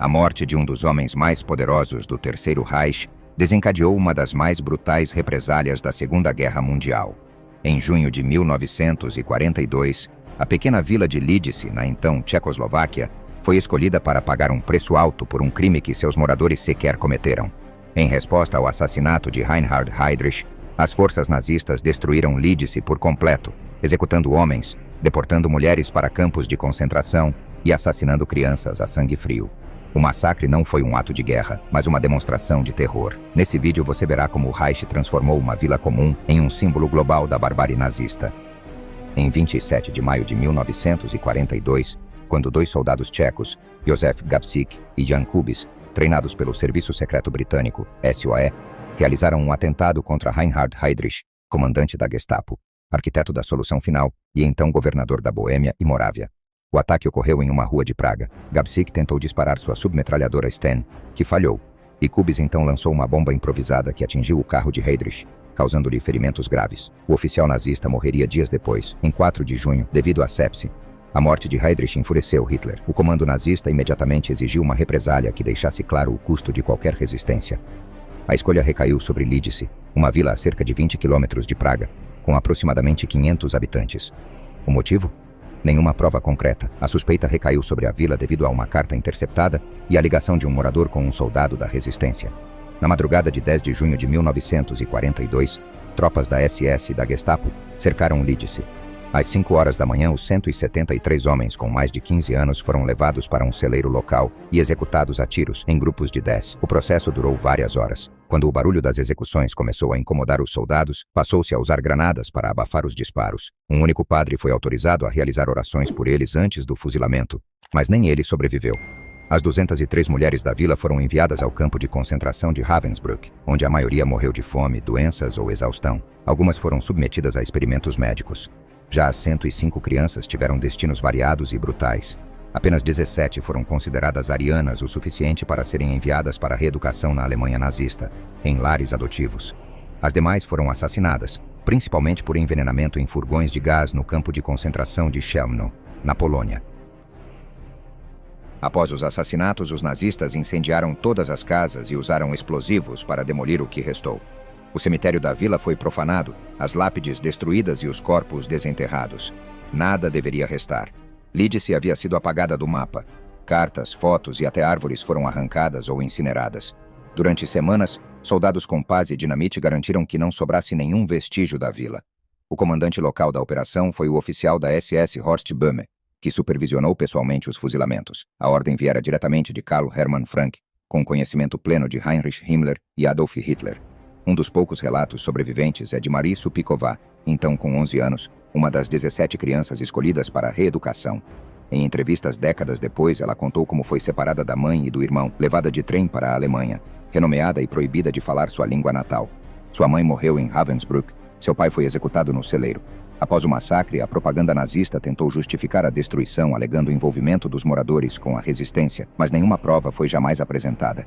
A morte de um dos homens mais poderosos do Terceiro Reich desencadeou uma das mais brutais represálias da Segunda Guerra Mundial. Em junho de 1942, a pequena vila de Lidice, na então Tchecoslováquia, foi escolhida para pagar um preço alto por um crime que seus moradores sequer cometeram. Em resposta ao assassinato de Reinhard Heydrich, as forças nazistas destruíram Lidice por completo, executando homens, deportando mulheres para campos de concentração e assassinando crianças a sangue frio. O massacre não foi um ato de guerra, mas uma demonstração de terror. Nesse vídeo você verá como o Reich transformou uma vila comum em um símbolo global da barbárie nazista. Em 27 de maio de 1942, quando dois soldados tchecos, Józef Gabčík e Jan Kubiš, treinados pelo Serviço Secreto Britânico, SOE, realizaram um atentado contra Reinhard Heydrich, comandante da Gestapo, arquiteto da solução final e então governador da Boêmia e Morávia. O ataque ocorreu em uma rua de Praga. Gabčík tentou disparar sua submetralhadora Sten, que falhou, e Kubiš então lançou uma bomba improvisada que atingiu o carro de Heydrich, causando-lhe ferimentos graves. O oficial nazista morreria dias depois, em 4 de junho, devido à sepse. A morte de Heydrich enfureceu Hitler. O comando nazista imediatamente exigiu uma represália que deixasse claro o custo de qualquer resistência. A escolha recaiu sobre Lidice, uma vila a cerca de 20 quilômetros de Praga, com aproximadamente 500 habitantes. O motivo? Nenhuma prova concreta. A suspeita recaiu sobre a vila devido a uma carta interceptada e a ligação de um morador com um soldado da resistência. Na madrugada de 10 de junho de 1942, tropas da SS e da Gestapo cercaram Lidice. Às 5 horas da manhã, os 173 homens com mais de 15 anos foram levados para um celeiro local e executados a tiros, em grupos de 10. O processo durou várias horas. Quando o barulho das execuções começou a incomodar os soldados, passou-se a usar granadas para abafar os disparos. Um único padre foi autorizado a realizar orações por eles antes do fuzilamento, mas nem ele sobreviveu. As 203 mulheres da vila foram enviadas ao campo de concentração de Ravensbrück, onde a maioria morreu de fome, doenças ou exaustão. Algumas foram submetidas a experimentos médicos. Já as 105 crianças tiveram destinos variados e brutais. Apenas 17 foram consideradas arianas o suficiente para serem enviadas para a reeducação na Alemanha nazista, em lares adotivos. As demais foram assassinadas, principalmente por envenenamento em furgões de gás no campo de concentração de Chełmno, na Polônia. Após os assassinatos, os nazistas incendiaram todas as casas e usaram explosivos para demolir o que restou. O cemitério da vila foi profanado, as lápides destruídas e os corpos desenterrados. Nada deveria restar. Lidice havia sido apagada do mapa. Cartas, fotos e até árvores foram arrancadas ou incineradas. Durante semanas, soldados com pás e dinamite garantiram que não sobrasse nenhum vestígio da vila. O comandante local da operação foi o oficial da SS Horst Böhme, que supervisionou pessoalmente os fuzilamentos. A ordem viera diretamente de Karl Hermann Frank, com conhecimento pleno de Heinrich Himmler e Adolf Hitler. Um dos poucos relatos sobreviventes é de Marie Supíková, então com 11 anos, uma das 17 crianças escolhidas para a reeducação. Em entrevistas décadas depois, ela contou como foi separada da mãe e do irmão, levada de trem para a Alemanha, renomeada e proibida de falar sua língua natal. Sua mãe morreu em Ravensbrück, seu pai foi executado no celeiro. Após o massacre, a propaganda nazista tentou justificar a destruição alegando o envolvimento dos moradores com a resistência, mas nenhuma prova foi jamais apresentada.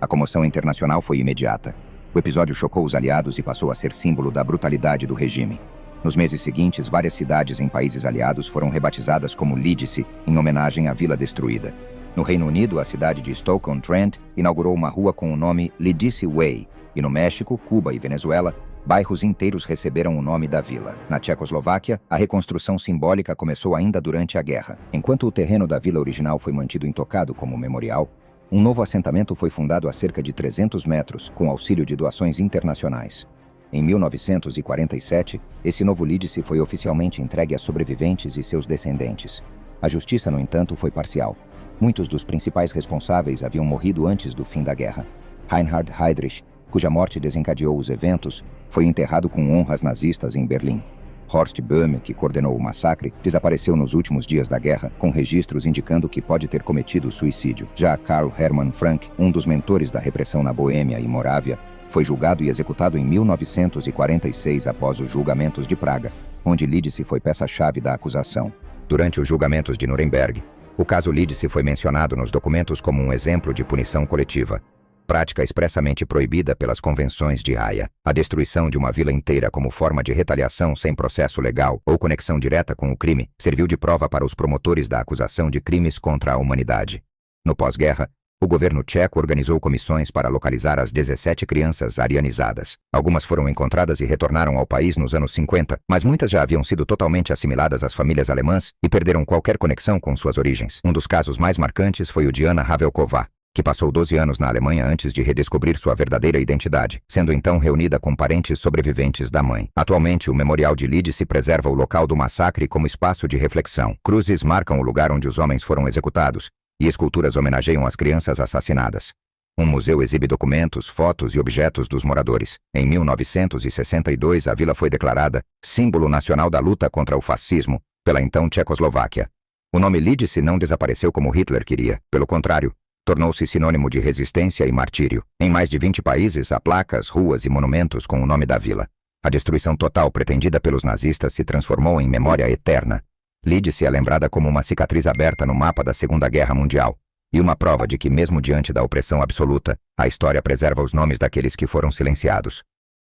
A comoção internacional foi imediata. O episódio chocou os aliados e passou a ser símbolo da brutalidade do regime. Nos meses seguintes, várias cidades em países aliados foram rebatizadas como Lidice, em homenagem à vila destruída. No Reino Unido, a cidade de Stoke-on-Trent inaugurou uma rua com o nome Lidice Way, e no México, Cuba e Venezuela, bairros inteiros receberam o nome da vila. Na Tchecoslováquia, a reconstrução simbólica começou ainda durante a guerra. Enquanto o terreno da vila original foi mantido intocado como memorial, um novo assentamento foi fundado a cerca de 300 metros, com auxílio de doações internacionais. Em 1947, esse novo Lidice foi oficialmente entregue a sobreviventes e seus descendentes. A justiça, no entanto, foi parcial. Muitos dos principais responsáveis haviam morrido antes do fim da guerra. Reinhard Heydrich, cuja morte desencadeou os eventos, foi enterrado com honras nazistas em Berlim. Horst Böhme, que coordenou o massacre, desapareceu nos últimos dias da guerra, com registros indicando que pode ter cometido suicídio. Já Karl Hermann Frank, um dos mentores da repressão na Boêmia e Morávia, foi julgado e executado em 1946 após os julgamentos de Praga, onde Lidice foi peça-chave da acusação. Durante os julgamentos de Nuremberg, o caso Lidice foi mencionado nos documentos como um exemplo de punição coletiva, prática expressamente proibida pelas convenções de Haia. A destruição de uma vila inteira como forma de retaliação sem processo legal ou conexão direta com o crime serviu de prova para os promotores da acusação de crimes contra a humanidade. No pós-guerra, O governo tcheco organizou comissões para localizar as 17 crianças arianizadas. Algumas foram encontradas e retornaram ao país nos anos 50, mas muitas já haviam sido totalmente assimiladas às famílias alemãs e perderam qualquer conexão com suas origens. Um dos casos mais marcantes foi o de Anna Havelková, que passou 12 anos na Alemanha antes de redescobrir sua verdadeira identidade, sendo então reunida com parentes sobreviventes da mãe. Atualmente, o Memorial de Lidice preserva o local do massacre como espaço de reflexão. Cruzes marcam o lugar onde os homens foram executados, e esculturas homenageiam as crianças assassinadas. Um museu exibe documentos, fotos e objetos dos moradores. Em 1962, a vila foi declarada símbolo nacional da luta contra o fascismo pela então Tchecoslováquia. O nome Lidice não desapareceu como Hitler queria. Pelo contrário, tornou-se sinônimo de resistência e martírio. Em mais de 20 países, há placas, ruas e monumentos com o nome da vila. A destruição total pretendida pelos nazistas se transformou em memória eterna. Lidice é lembrada como uma cicatriz aberta no mapa da Segunda Guerra Mundial, e uma prova de que, mesmo diante da opressão absoluta, a história preserva os nomes daqueles que foram silenciados.